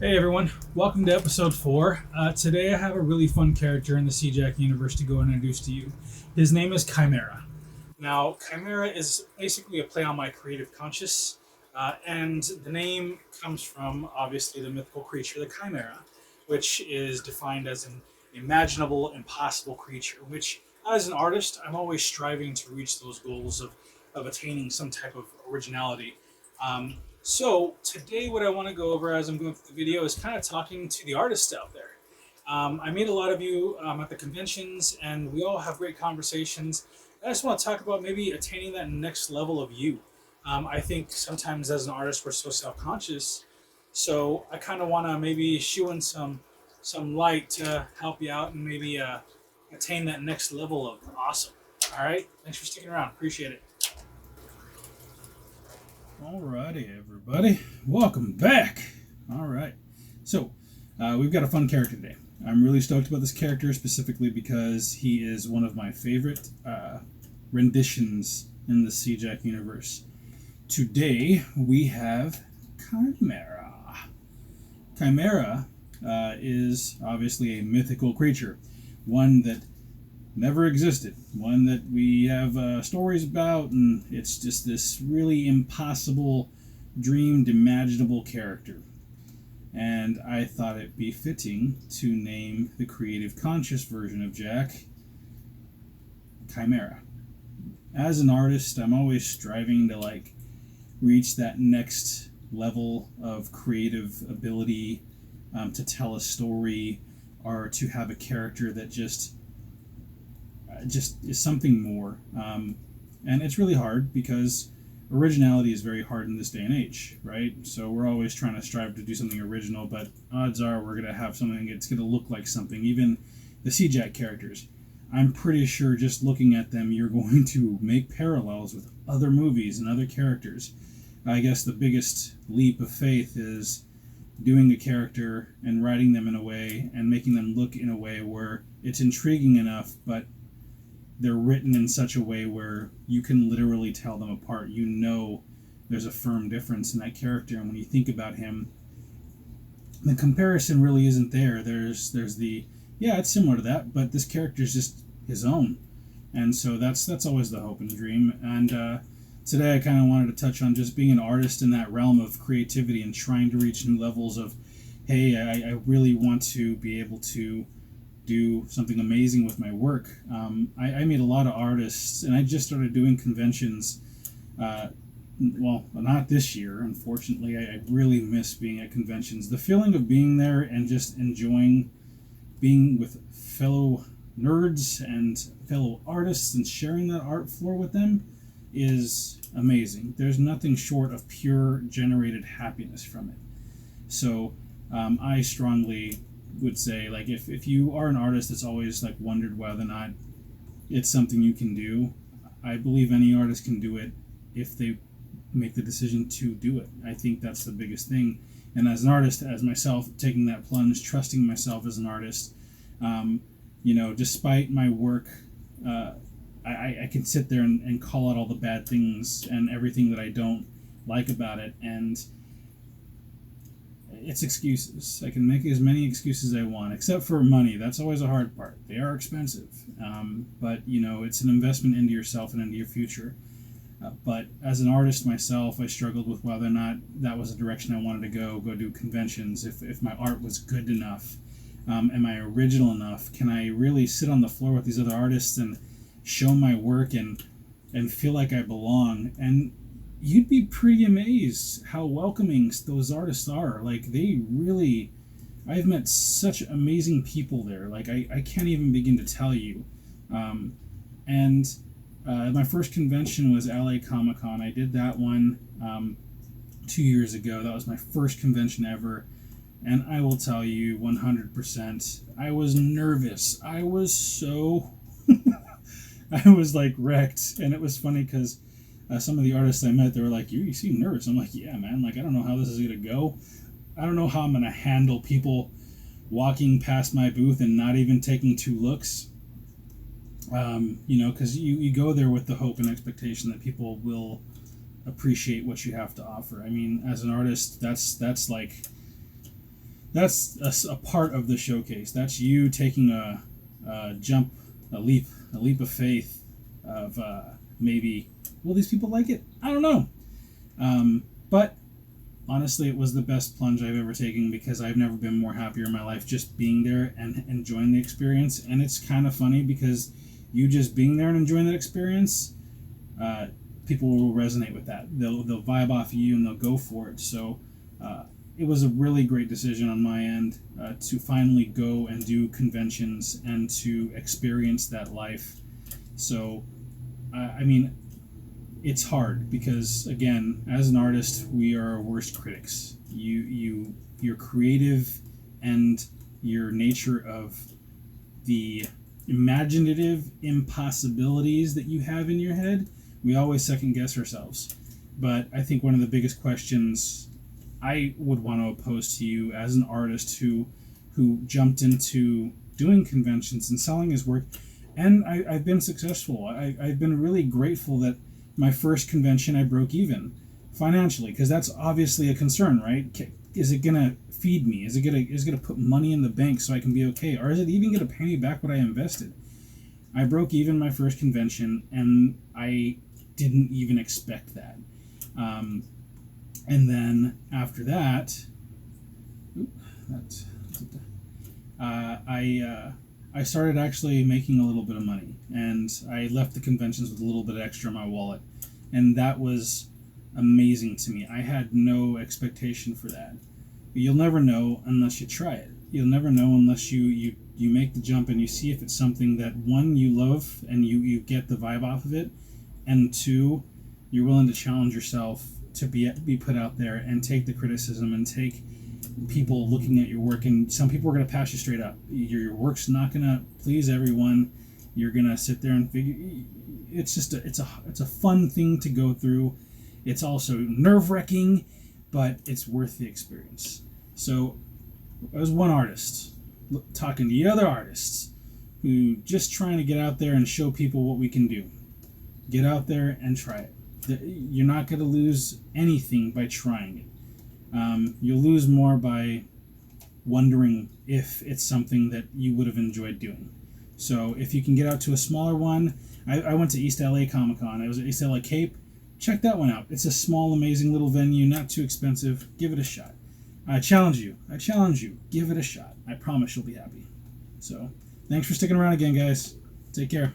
Hey everyone, welcome to episode 4. Today I have a really fun character in the C-Jac universe to go and introduce to you. His name is Chimera. Now, Chimera is basically a play on my creative conscious, and the name comes from obviously the mythical creature, the Chimera, which is defined as an imaginable, impossible creature, which as an artist, I'm always striving to reach those goals of attaining some type of originality. So today, what I want to go over as I'm going through the video is kind of talking to the artists out there. I meet a lot of you at the conventions, and we all have great conversations. I just want to talk about maybe attaining that next level of you. I think sometimes as an artist, we're so self-conscious. So I kind of want to maybe shoe in some light to help you out and maybe attain that next level of awesome. All right, thanks for sticking around. Appreciate it. Alrighty, everybody, welcome back. All right, so we've got a fun character today. I'm really stoked about this character specifically because he is one of my favorite renditions in the C-Jac universe. Today we have Chimera. Chimera is obviously a mythical creature, one that never existed, one that we have stories about, and it's just this really impossible, dreamed, imaginable character. And I thought it'd be fitting to name the creative conscious version of Jack Chimera. As an artist, I'm always striving to reach that next level of creative ability, to tell a story or to have a character that just is something more. And it's really hard because originality is very hard in this day and age, right? So we're always trying to strive to do something original, but odds are we're going to have something that's going to look like something. Even the C-Jac characters, I'm pretty sure just looking at them, you're going to make parallels with other movies and other characters. I guess the biggest leap of faith is doing a character and writing them in a way and making them look in a way where it's intriguing enough, but they're written in such a way where you can literally tell them apart. You know there's a firm difference in that character, and when you think about him, the comparison really isn't there. There's the, yeah, it's similar to that, but this character is just his own. And so that's always the hope and dream. And today I kind of wanted to touch on just being an artist in that realm of creativity and trying to reach new levels of, hey, I really want to be able to do something amazing with my work. I meet a lot of artists, and I just started doing conventions. Well, not this year, unfortunately. I really miss being at conventions. The feeling of being there and just enjoying being with fellow nerds and fellow artists and sharing that art floor with them is amazing. There's nothing short of pure generated happiness from it. So I strongly would say, if you are an artist that's always wondered whether or not it's something you can do, I believe any artist can do it if they make the decision to do it. I think that's the biggest thing. And as an artist, as myself, taking that plunge, trusting myself as an artist, despite my work, I can sit there and call out all the bad things and everything that I don't like about it, and it's excuses. I can make as many excuses as I want, except for money. That's always a hard part. They are expensive, but it's an investment into yourself and into your future. But as an artist myself, I struggled with whether or not that was the direction I wanted to go do conventions. If my art was good enough, am I original enough? Can I really sit on the floor with these other artists and show my work and feel like I belong? And you'd be pretty amazed how welcoming those artists are. They really, I've met such amazing people there. I can't even begin to tell you. And my first convention was LA Comic Con. I did that one 2 years ago. That was my first convention ever. And I will tell you 100%, I was nervous. I was so, I was wrecked. And it was funny because some of the artists I met, they were like, you seem nervous. I'm like, yeah, man. I don't know how this is going to go. I don't know how I'm going to handle people walking past my booth and not even taking two looks. Because you go there with the hope and expectation that people will appreciate what you have to offer. I mean, as an artist, that's that's a part of the showcase. That's you taking a jump, a leap of faith of maybe, will these people like it? I don't know. But honestly, it was the best plunge I've ever taken because I've never been more happier in my life just being there and enjoying the experience. And it's kind of funny because you just being there and enjoying that experience, people will resonate with that. They'll vibe off you and they'll go for it. So it was a really great decision on my end to finally go and do conventions and to experience that life. So, I mean, it's hard because, again, as an artist, we are our worst critics. Your creative and your nature of the imaginative impossibilities that you have in your head, we always second guess ourselves. But I think one of the biggest questions I would want to pose to you as an artist who jumped into doing conventions and selling his work, and I've been successful. I've been really grateful that my first convention I broke even financially, because that's obviously a concern, right? Is it gonna feed me? Is it gonna put money in the bank so I can be okay, or is it even gonna pay me back what I invested? I broke even my first convention, and I didn't even expect that. And then after that, I started actually making a little bit of money, and I left the conventions with a little bit extra in my wallet, and that was amazing to me. I had no expectation for that. But you'll never know unless you try it. You'll never know unless you make the jump and you see if it's something that, one, you love and you get the vibe off of it, and two, you're willing to challenge yourself to be put out there and take the criticism and take people looking at your work. And some people are going to pass you straight up. Your work's not going to please everyone. You're going to sit there and figure. It's just it's a fun thing to go through. It's also nerve-wracking, but it's worth the experience. So as one artist talking to the other artists who just trying to get out there and show people what we can do. Get out there and try it. You're not going to lose anything by trying it. You'll lose more by wondering if it's something that you would have enjoyed doing. So if you can get out to a smaller one, I went to East LA Comic Con. I was at East LA Cape. Check that one out. It's a small, amazing little venue, not too expensive. Give it a shot. I challenge you. Give it a shot. I promise you'll be happy. So thanks for sticking around again, guys. Take care.